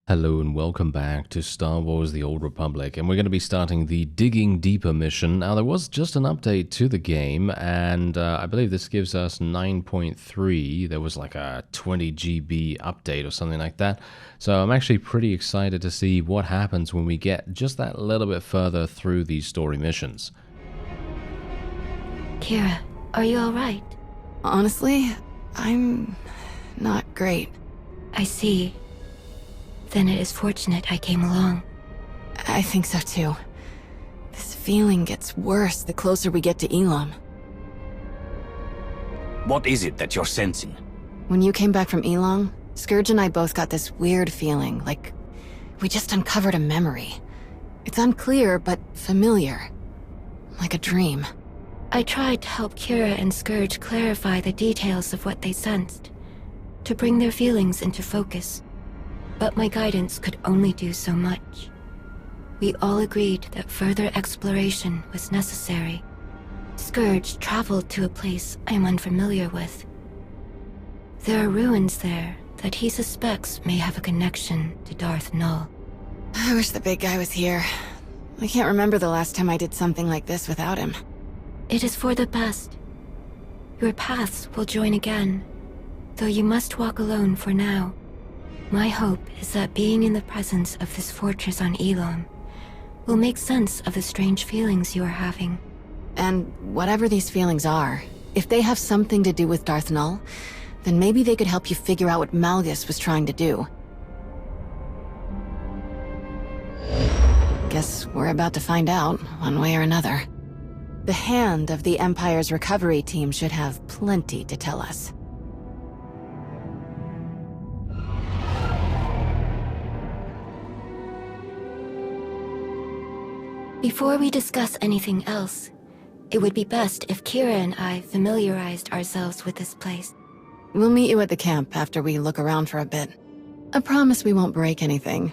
Hello and welcome back to Star Wars The Old Republic, and we're going to be starting the Digging Deeper mission. Now, there was just an update to the game, and I believe this gives us 9.3. There was like a 20 GB update or something like that. So I'm actually pretty excited to see what happens when we get just that little bit further through these story missions. Kira, are you alright? Honestly, I'm not great. I see. Then it is fortunate I came along. I think so too. This feeling gets worse the closer we get to Elam. What is it that you're sensing? When you came back from Elam, Scourge and I both got this weird feeling, like we just uncovered a memory. It's unclear, but familiar. Like a dream. I tried to help Kira and Scourge clarify the details of what they sensed, to bring their feelings into focus. But my guidance could only do so much. We all agreed that further exploration was necessary. Scourge traveled to a place I am unfamiliar with. There are ruins there that he suspects may have a connection to Darth Null. I wish the big guy was here. I can't remember the last time I did something like this without him. It is for the best. Your paths will join again, though you must walk alone for now. My hope is that being in the presence of this fortress on Elam will make sense of the strange feelings you are having. And whatever these feelings are, if they have something to do with Darth Null, then maybe they could help you figure out what Malgus was trying to do. Guess we're about to find out, one way or another. The hand of the Empire's recovery team should have plenty to tell us. Before we discuss anything else, it would be best if Kira and I familiarized ourselves with this place. We'll meet you at the camp after we look around for a bit. I promise we won't break anything.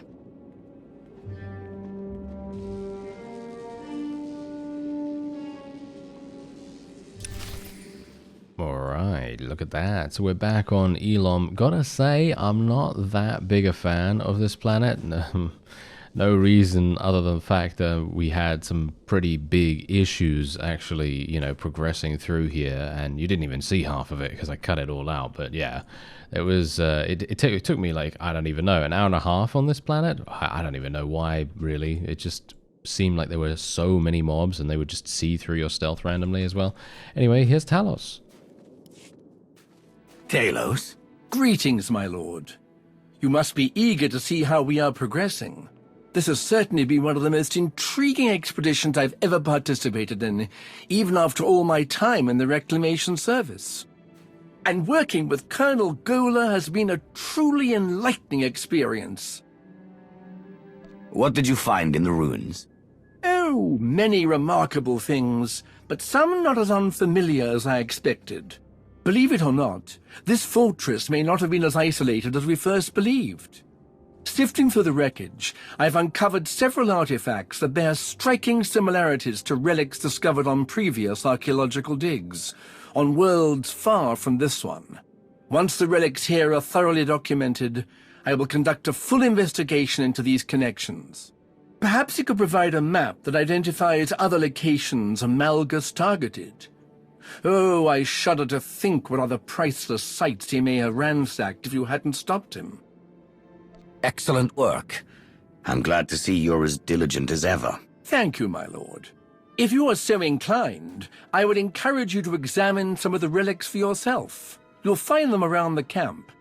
Alright, look at that. So we're back on Elam. Gotta say, I'm not that big a fan of this planet. No reason other than the fact that we had some pretty big issues actually, progressing through here, and you didn't even see half of it because I cut it all out. But yeah, it was. It took me like, I don't even know, an hour and a half on this planet. I don't even know why, really. It just seemed like there were so many mobs, and they would just see through your stealth randomly as well. Anyway, here's Talos. Talos? Greetings, my lord. You must be eager to see how we are progressing. This has certainly been one of the most intriguing expeditions I've ever participated in, even after all my time in the Reclamation Service. And working with Colonel Gola has been a truly enlightening experience. What did you find in the ruins? Oh, many remarkable things, but some not as unfamiliar as I expected. Believe it or not, this fortress may not have been as isolated as we first believed. Sifting through the wreckage, I've uncovered several artifacts that bear striking similarities to relics discovered on previous archaeological digs, on worlds far from this one. Once the relics here are thoroughly documented, I will conduct a full investigation into these connections. Perhaps you could provide a map that identifies other locations Malgus targeted. Oh, I shudder to think what other priceless sites he may have ransacked if you hadn't stopped him. Excellent work. I'm glad to see you're as diligent as ever. Thank you, my lord. If you are so inclined, I would encourage you to examine some of the relics for yourself. You'll find them around the camp.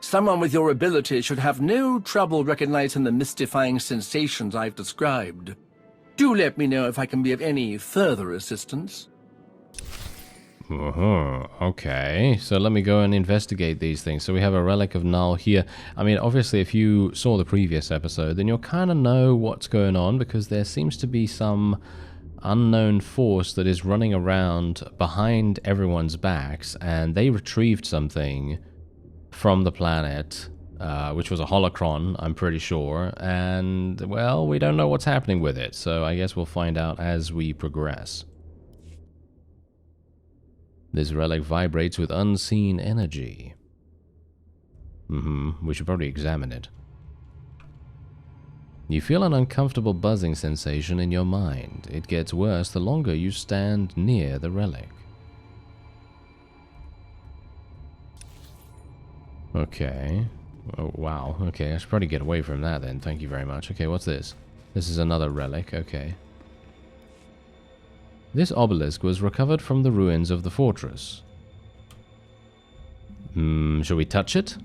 Someone with your ability should have no trouble recognizing the mystifying sensations I've described. Do let me know if I can be of any further assistance. Okay, so let me go and investigate these things. So we have a relic of Null here. I mean, obviously, if you saw the previous episode, then you'll kind of know what's going on, because there seems to be some unknown force that is running around behind everyone's backs, and they retrieved something from the planet, which was a holocron, I'm pretty sure, and, well, we don't know what's happening with it, so I guess we'll find out as we progress. This relic vibrates with unseen energy. We should probably examine it. You feel an uncomfortable buzzing sensation in your mind. It gets worse the longer you stand near the relic. Okay. Oh, wow. Okay, I should probably get away from that then. Thank you very much. Okay, what's this? This is another relic. Okay. This obelisk was recovered from the ruins of the fortress. Shall we touch it?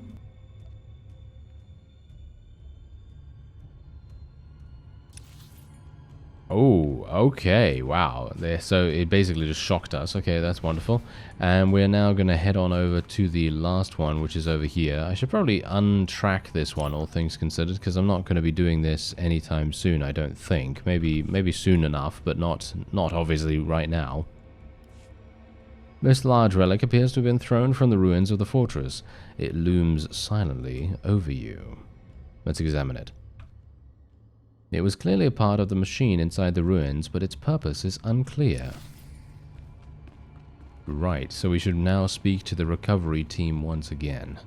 Oh, okay, wow. So it basically just shocked us. Okay, that's wonderful. And we're now going to head on over to the last one, which is over here. I should probably untrack this one, all things considered, because I'm not going to be doing this anytime soon, I don't think. Maybe soon enough, but not obviously right now. This large relic appears to have been thrown from the ruins of the fortress. It looms silently over you. Let's examine it. It was clearly a part of the machine inside the ruins, but its purpose is unclear. Right, so we should now speak to the recovery team once again.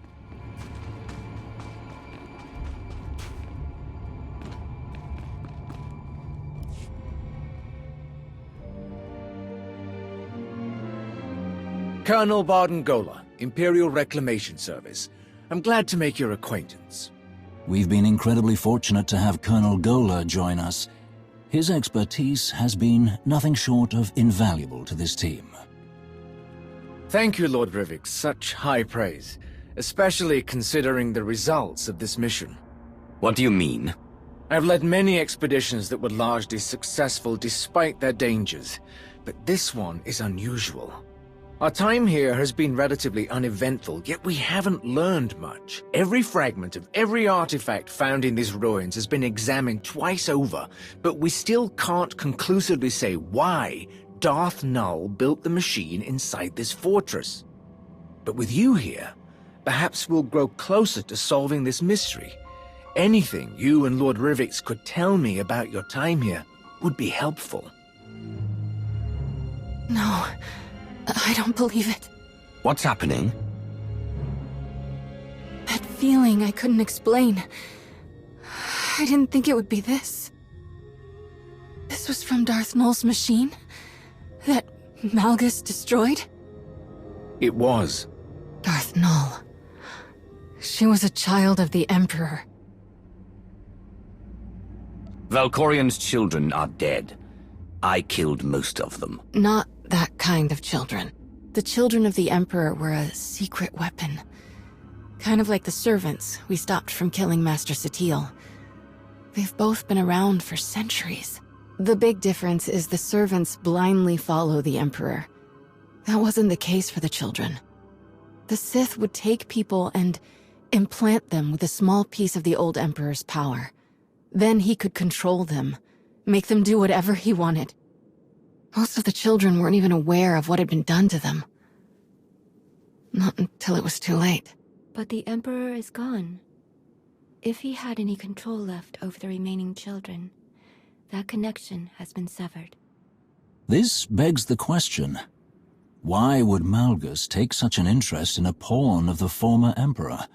Colonel Barden-Gola, Imperial Reclamation Service. I'm glad to make your acquaintance. We've been incredibly fortunate to have Colonel Gola join us. His expertise has been nothing short of invaluable to this team. Thank you, Lord Rivik. Such high praise, especially considering the results of this mission. What do you mean? I've led many expeditions that were largely successful despite their dangers, but this one is unusual. Our time here has been relatively uneventful, yet we haven't learned much. Every fragment of every artifact found in these ruins has been examined twice over, but we still can't conclusively say why Darth Null built the machine inside this fortress. But with you here, perhaps we'll grow closer to solving this mystery. Anything you and Lord Rivik could tell me about your time here would be helpful. No, I don't believe it. What's happening? That feeling I couldn't explain. I didn't think it would be this. This was from Darth Null's machine? That Malgus destroyed? It was. Darth Null. She was a child of the Emperor. Valkorian's children are dead. I killed most of them. Not that kind of children. The children of the Emperor were a secret weapon. Kind of like the servants we stopped from killing Master SWTOR. They've both been around for centuries. The big difference is the servants blindly follow the Emperor. That wasn't the case for the children. The Sith would take people and implant them with a small piece of the old Emperor's power. Then he could control them, make them do whatever he wanted. Most of the children weren't even aware of what had been done to them. Not until it was too late. But the Emperor is gone. If he had any control left over the remaining children, that connection has been severed. This begs the question. Why would Malgus take such an interest in a pawn of the former Emperor?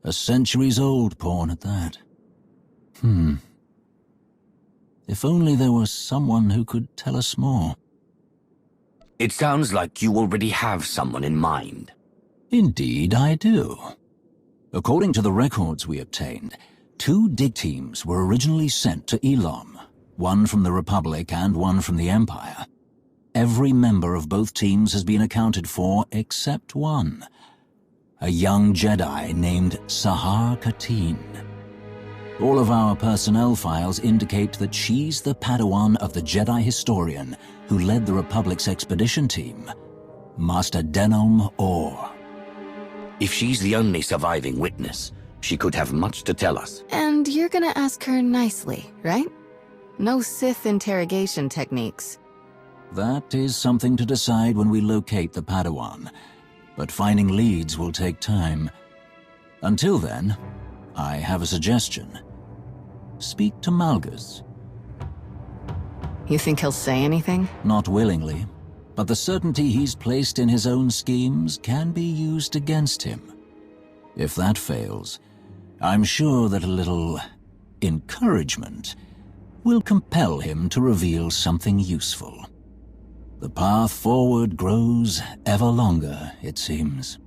A centuries-old pawn at that. If only there was someone who could tell us more. It sounds like you already have someone in mind. Indeed, I do. According to the records we obtained, 2 dig teams were originally sent to Elam, one from the Republic and one from the Empire. Every member of both teams has been accounted for except one, a young Jedi named Sahar Katin. All of our personnel files indicate that she's the Padawan of the Jedi historian who led the Republic's expedition team, Master Denom Orr. If she's the only surviving witness, she could have much to tell us. And you're gonna ask her nicely, right? No Sith interrogation techniques. That is something to decide when we locate the Padawan, but finding leads will take time. Until then, I have a suggestion. Speak to Malgus. You think he'll say anything? Not willingly, but the certainty he's placed in his own schemes can be used against him. If that fails, I'm sure that a little encouragement, will compel him to reveal something useful. The path forward grows ever longer, it seems.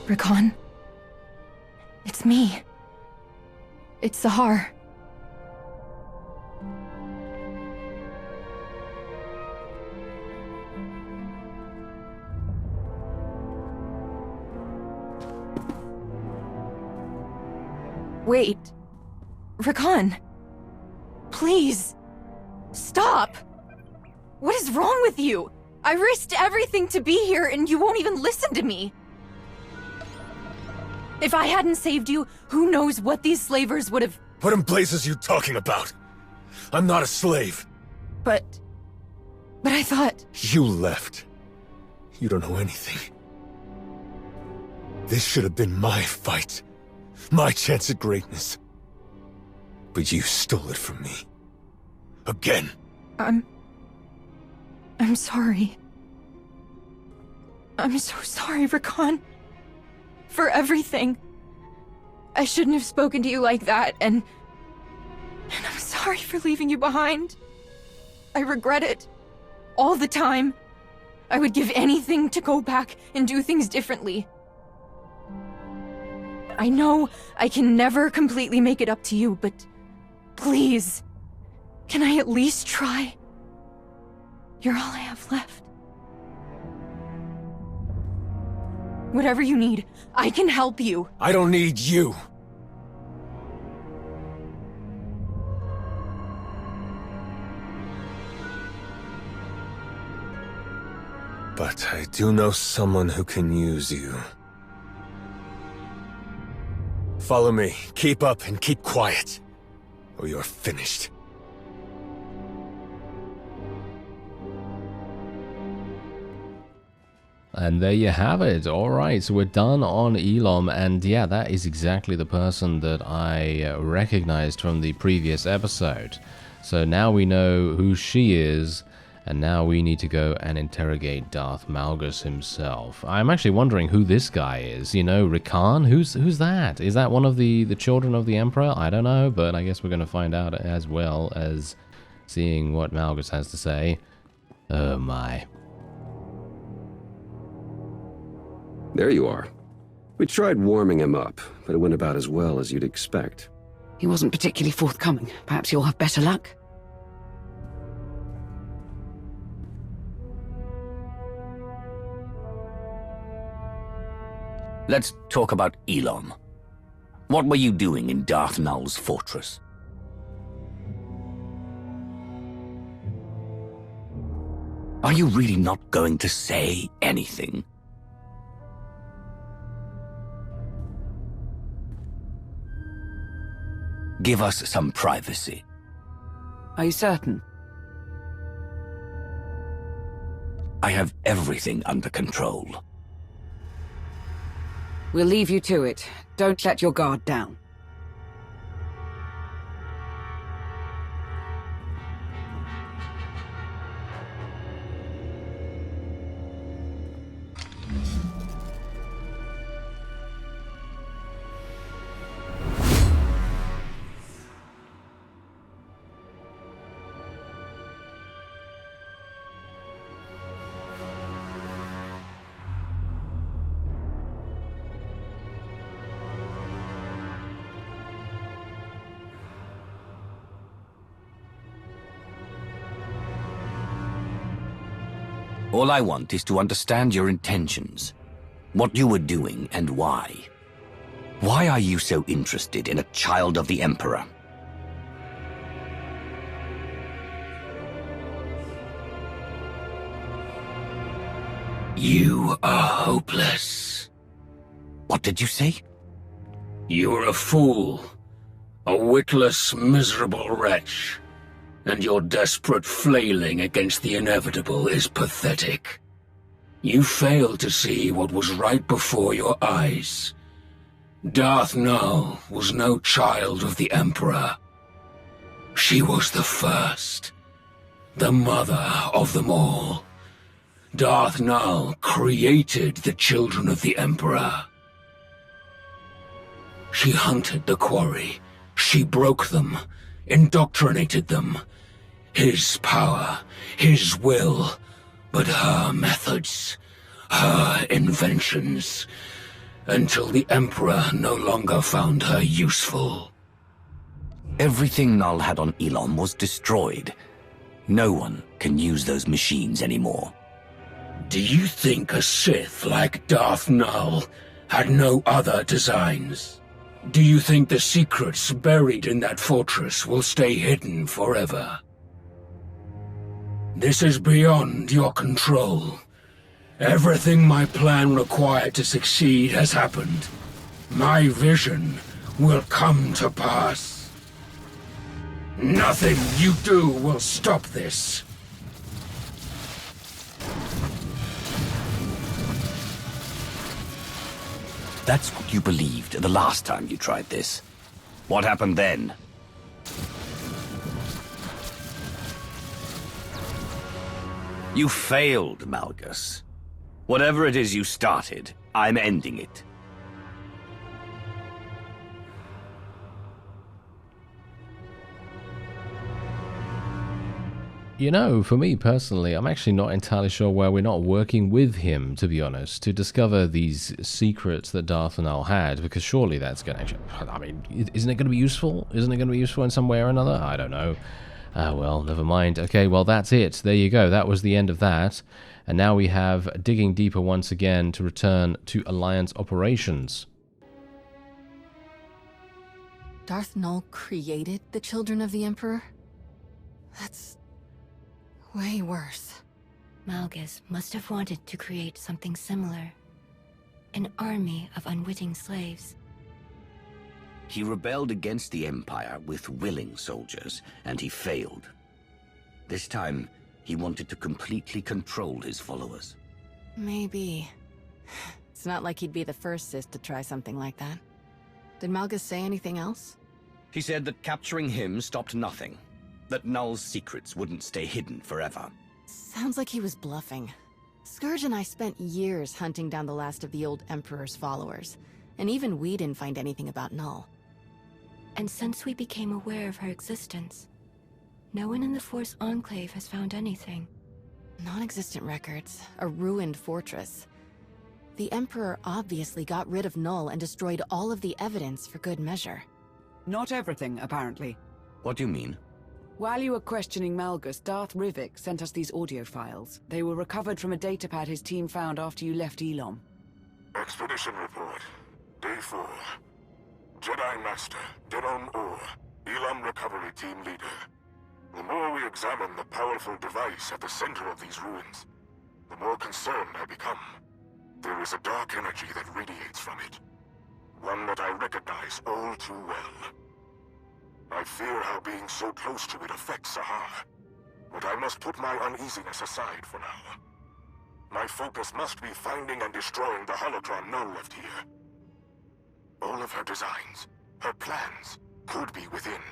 Rakan? It's me. It's SWTOR. Wait. Rakan. Please. Stop. What is wrong with you? I risked everything to be here and you won't even listen to me. If I hadn't saved you, who knows what these slavers would have... What in blazes are you talking about? I'm not a slave. But I thought... You left. You don't know anything. This should have been my fight. My chance at greatness. But you stole it from me. Again. I'm sorry. I'm so sorry, Rakan. For everything. I shouldn't have spoken to you like that, and I'm sorry for leaving you behind. I regret it. All the time. I would give anything to go back and do things differently. I know I can never completely make it up to you, but please, can I at least try? You're all I have left. Whatever you need, I can help you. I don't need you. But I do know someone who can use you. Follow me. Keep up and keep quiet, or you're finished. And there you have it. Alright, so we're done on Elam, and yeah, that is exactly the person that I recognized from the previous episode. So now we know who she is, and now we need to go and interrogate Darth Malgus himself. I'm actually wondering who this guy is. You know, Rakan? Who's that? Is that one of the children of the Emperor? I don't know, but I guess we're going to find out as well as seeing what Malgus has to say. Oh my. There you are. We tried warming him up, but it went about as well as you'd expect. He wasn't particularly forthcoming. Perhaps you'll have better luck. Let's talk about Elam. What were you doing in Darth Nul's fortress? Are you really not going to say anything? Give us some privacy. Are you certain? I have everything under control. We'll leave you to it. Don't let your guard down. All I want is to understand your intentions. What you were doing and why. Why are you so interested in a child of the Emperor? You are hopeless. What did you say? You're a fool. A witless, miserable wretch. And your desperate flailing against the inevitable is pathetic. You failed to see what was right before your eyes. Darth Nul was no child of the Emperor. She was the first, the mother of them all. Darth Nul created the children of the Emperor. She hunted the quarry. She broke them, indoctrinated them. His power, his will, but her methods, her inventions, until the Emperor no longer found her useful. Everything Null had on Elam was destroyed. No one can use those machines anymore. Do you think a Sith like Darth Nul had no other designs? Do you think the secrets buried in that fortress will stay hidden forever? This is beyond your control. Everything my plan required to succeed has happened. My vision will come to pass. Nothing you do will stop this. That's what you believed the last time you tried this. What happened then? You failed, Malgus. Whatever it is you started, I'm ending it. You know, for me personally, I'm actually not entirely sure why we're not working with him, to be honest, to discover these secrets that Darth Nul had, because surely that's going to... I mean, isn't it going to be useful? Isn't it going to be useful in some way or another? I don't know. Well, never mind. Okay, well, that's it. There you go. That was the end of that. And now we have digging deeper once again to return to Alliance operations. Darth Nul created the children of the Emperor? That's way worse. Malgus must have wanted to create something similar. An army of unwitting slaves. He rebelled against the Empire with willing soldiers, and he failed. This time, he wanted to completely control his followers. Maybe. It's not like he'd be the first Sith to try something like that. Did Malgus say anything else? He said that capturing him stopped nothing. That Null's secrets wouldn't stay hidden forever. Sounds like he was bluffing. Scourge and I spent years hunting down the last of the old Emperor's followers, and even we didn't find anything about Null. And since we became aware of her existence, no one in the Force Enclave has found anything. Non-existent records, a ruined fortress. The Emperor obviously got rid of Null and destroyed all of the evidence for good measure. Not everything, apparently. What do you mean? While you were questioning Malgus, Darth Rivik sent us these audio files. They were recovered from a datapad his team found after you left Elam. Expedition report. Day 4. Jedi Master, Denon Or, Elam Recovery Team Leader. The more we examine the powerful device at the center of these ruins, the more concerned I become. There is a dark energy that radiates from it. One that I recognize all too well. I fear how being so close to it affects Sahar, but I must put my uneasiness aside for now. My focus must be finding and destroying the holocron Null left here. All of her designs, her plans, could be within.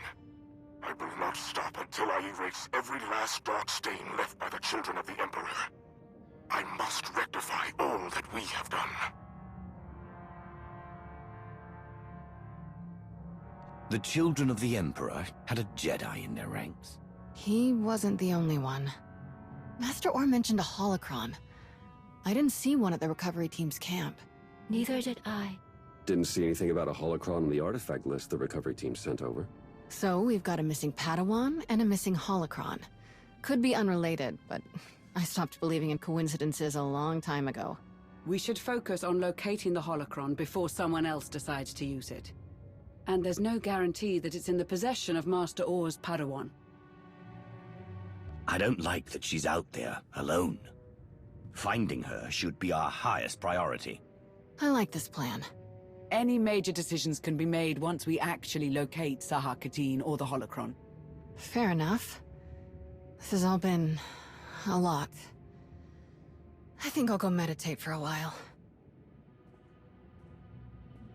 I will not stop until I erase every last dark stain left by the children of the Emperor. I must rectify all that we have done. The children of the Emperor had a Jedi in their ranks. He wasn't the only one. Master Orr mentioned a holocron. I didn't see one at the recovery team's camp. Neither did I. Didn't see anything about a holocron on the artifact list the recovery team sent over. So we've got a missing Padawan and a missing holocron. Could be unrelated, but I stopped believing in coincidences a long time ago. We should focus on locating the holocron before someone else decides to use it. And there's no guarantee that it's in the possession of Master Orr's Padawan. I don't like that she's out there, alone. Finding her should be our highest priority. I like this plan. Any major decisions can be made once we actually locate Saha Katin or the holocron. Fair enough. This has all been a lot. I think I'll go meditate for a while.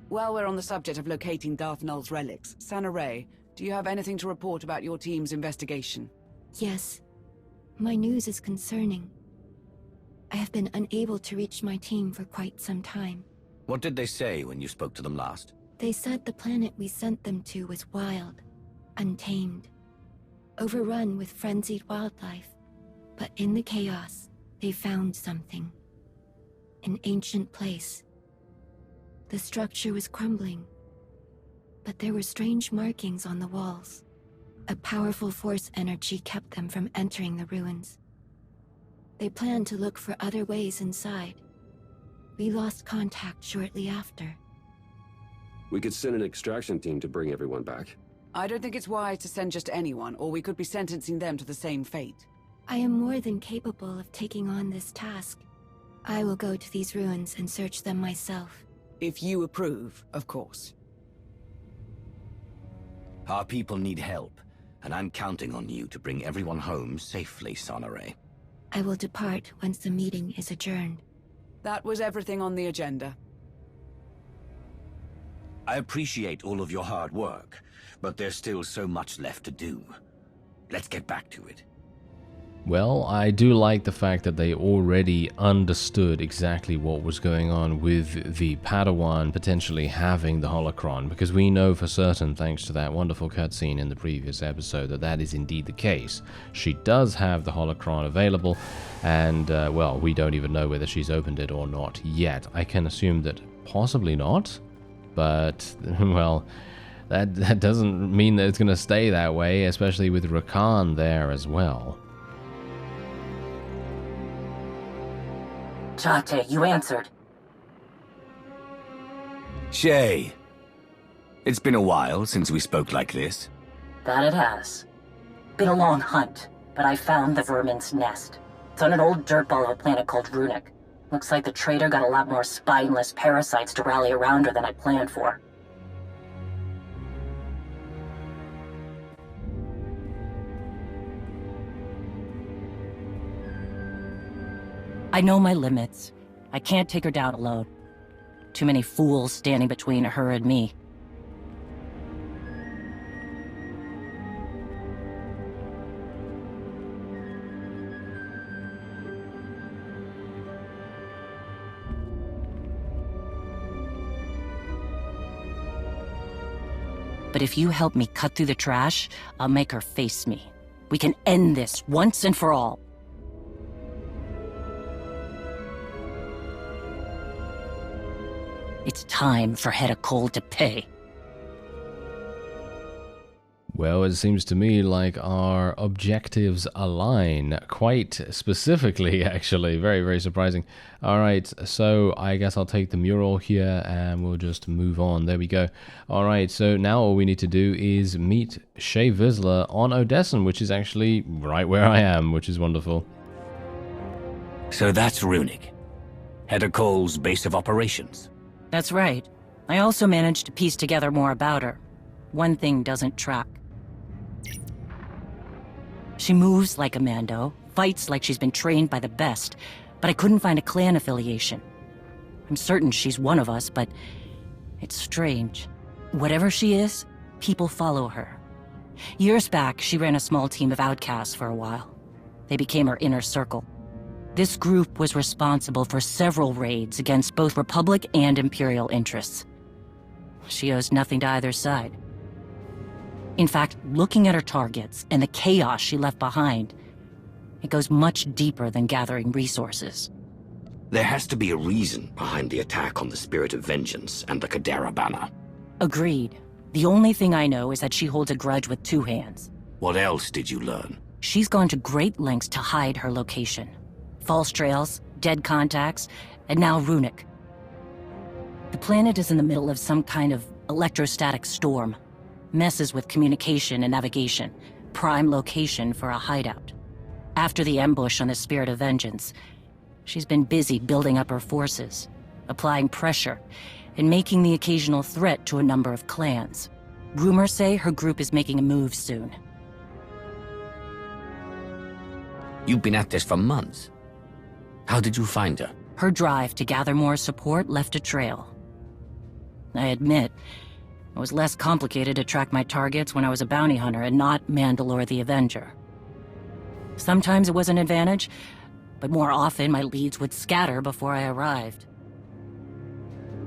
While we're on the subject of locating Darth Null's relics, Sana Ray, do you have anything to report about your team's investigation? Yes. My news is concerning. I have been unable to reach my team for quite some time. What did they say when you spoke to them last? They said the planet we sent them to was wild, untamed, overrun with frenzied wildlife. But in the chaos, they found something. An ancient place. The structure was crumbling, but there were strange markings on the walls. A powerful force energy kept them from entering the ruins. They planned to look for other ways inside. We lost contact shortly after. We could send an extraction team to bring everyone back. I don't think it's wise to send just anyone, or we could be sentencing them to the same fate. I am more than capable of taking on this task. I will go to these ruins and search them myself. If you approve, of course. Our people need help, and I'm counting on you to bring everyone home safely, Sana Ray. I will depart once the meeting is adjourned. That was everything on the agenda. I appreciate all of your hard work, but there's still so much left to do. Let's get back to it. Well, I do like the fact that they already understood exactly what was going on with the Padawan potentially having the holocron, because we know for certain, thanks to that wonderful cutscene in the previous episode, that that is indeed the case. She does have the holocron available, and, well, we don't even know whether she's opened it or not yet. I can assume that possibly not, but, well, that doesn't mean that it's going to stay that way, especially with Rakan there as well. Jate, you answered. Shay, it's been a while since we spoke like this. That it has. Been a long hunt, but I found the vermin's nest. It's on an old dirtball of a planet called Runic. Looks like the traitor got a lot more spineless parasites to rally around her than I planned for. I know my limits. I can't take her down alone. Too many fools standing between her and me. But if you help me cut through the trash, I'll make her face me. We can end this once and for all. It's time for Hedda Cole to pay. Well, it seems to me like our objectives align quite specifically, actually. Very, very surprising. All right, so I guess I'll take the mural here and we'll just move on. There we go. All right, so now all we need to do is meet Shay Vizsla on Odessen, which is actually right where I am, which is wonderful. So that's Runic. Hedda Cole's base of operations. That's right. I also managed to piece together more about her. One thing doesn't track. She moves like a Mando, fights like she's been trained by the best, but I couldn't find a clan affiliation. I'm certain she's one of us, but it's strange. Whatever she is, people follow her. Years back, she ran a small team of outcasts for a while. They became her inner circle. This group was responsible for several raids against both Republic and Imperial interests. She owes nothing to either side. In fact, looking at her targets and the chaos she left behind, it goes much deeper than gathering resources. There has to be a reason behind the attack on the Spirit of Vengeance and the Kadera banner. Agreed. The only thing I know is that she holds a grudge with two hands. What else did you learn? She's gone to great lengths to hide her location. False trails, dead contacts, and now Runic. The planet is in the middle of some kind of electrostatic storm. Messes with communication and navigation. Prime location for a hideout. After the ambush on the Spirit of Vengeance, she's been busy building up her forces, applying pressure, and making the occasional threat to a number of clans. Rumors say her group is making a move soon. You've been at this for months. How did you find her? Her drive to gather more support left a trail. I admit, it was less complicated to track my targets when I was a bounty hunter and not Mandalore the Avenger. Sometimes it was an advantage, but more often my leads would scatter before I arrived.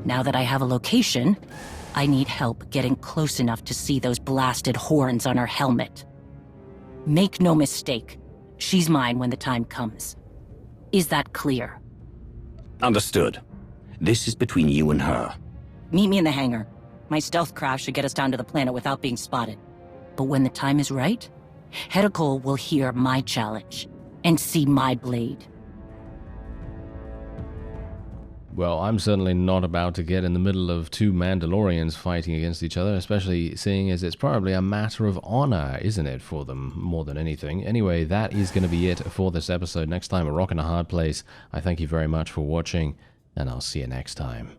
Now that I have a location, I need help getting close enough to see those blasted horns on her helmet. Make no mistake, she's mine when the time comes. Is that clear? Understood. This is between you and her. Meet me in the hangar. My stealth craft should get us down to the planet without being spotted. But when the time is right, Hedicole will hear my challenge and see my blade. Well, I'm certainly not about to get in the middle of two Mandalorians fighting against each other, especially seeing as it's probably a matter of honor, isn't it, for them, more than anything. Anyway, that is going to be it for this episode. Next time, A Rock and a Hard Place. I thank you very much for watching, and I'll see you next time.